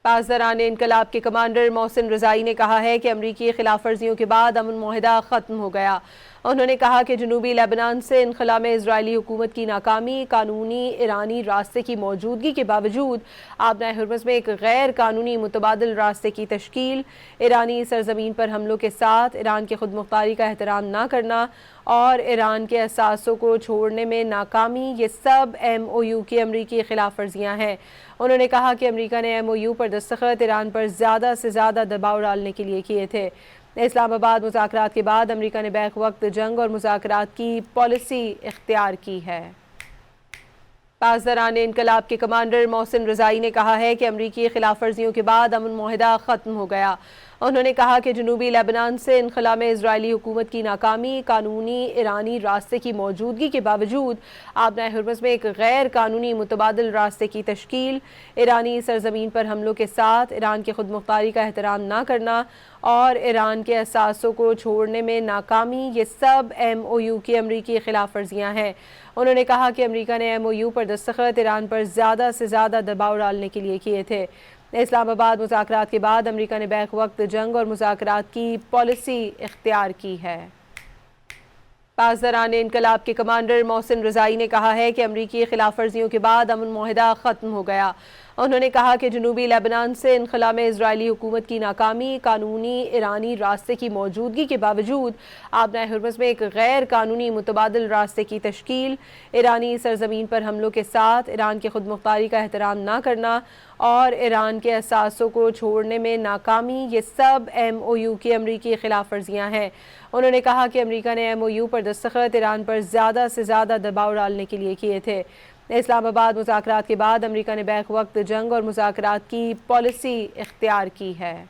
پاسداران انقلاب کے کمانڈر محسن رضائی نے کہا ہے کہ امریکی خلاف ورزیوں کے بعد امن معاہدہ ختم ہو گیا۔ انہوں نے کہا کہ جنوبی لیبنان سے انخلا میں اسرائیلی حکومت کی ناکامی، قانونی ایرانی راستے کی موجودگی کے باوجود آبنائے ہرمز میں ایک غیر قانونی متبادل راستے کی تشکیل، ایرانی سرزمین پر حملوں کے ساتھ ایران کی خود مختاری کا احترام نہ کرنا اور ایران کے اثاثوں کو چھوڑنے میں ناکامی، یہ سب ایم او یو کی امریکی خلاف ورزیاں ہیں۔ انہوں نے کہا کہ امریکہ نے ایم او یو پر دستخط ایران پر زیادہ سے زیادہ دباؤ ڈالنے کے لیے کیے تھے۔ اسلام آباد مذاکرات کے بعد امریکہ نے بیک وقت جنگ اور مذاکرات کی پالیسی اختیار کی ہے۔ پاسداران انقلاب کے کمانڈر محسن رضائی نے کہا ہے کہ امریکی خلاف ورزیوں کے بعد امن معاہدہ ختم ہو گیا۔ انہوں نے کہا کہ جنوبی لیبنان سے انخلا میں اسرائیلی حکومت کی ناکامی، قانونی ایرانی راستے کی موجودگی کے باوجود آبنائے ہرمز میں ایک غیر قانونی متبادل راستے کی تشکیل، ایرانی سرزمین پر حملوں کے ساتھ ایران کی خود مختاری کا احترام نہ کرنا اور ایران کے اثاثوں کو چھوڑنے میں ناکامی، یہ سب ایم او یو کی امریکی خلاف ورزیاں ہیں۔ انہوں نے کہا کہ امریکہ نے ایم او یو پر دستخط ایران پر زیادہ سے زیادہ دباؤ ڈالنے کے لیے کیے تھے۔ اسلام آباد مذاکرات کے بعد امریکہ نے بیک وقت جنگ اور مذاکرات کی پالیسی اختیار کی ہے۔ پاسداران انقلاب کے کمانڈر محسن رضائی نے کہا ہے کہ امریکی خلاف ورزیوں کے بعد امن معاہدہ ختم ہو گیا۔ انہوں نے کہا کہ جنوبی لیبنان سے انخلا میں اسرائیلی حکومت کی ناکامی، قانونی ایرانی راستے کی موجودگی کے باوجود آبنائے ہرمز میں ایک غیر قانونی متبادل راستے کی تشکیل، ایرانی سرزمین پر حملوں کے ساتھ ایران کی خود مختاری کا احترام نہ کرنا اور ایران کے اثاثوں کو چھوڑنے میں ناکامی، یہ سب ایم او یو کی امریکی خلاف ورزیاں ہیں۔ انہوں نے کہا کہ امریکہ نے ایم او یو پر دستخط ایران پر زیادہ سے زیادہ دباؤ ڈالنے کے لیے کیے تھے۔ اسلام آباد مذاکرات کے بعد امریکہ نے بیک وقت جنگ اور مذاکرات کی پالیسی اختیار کی ہے۔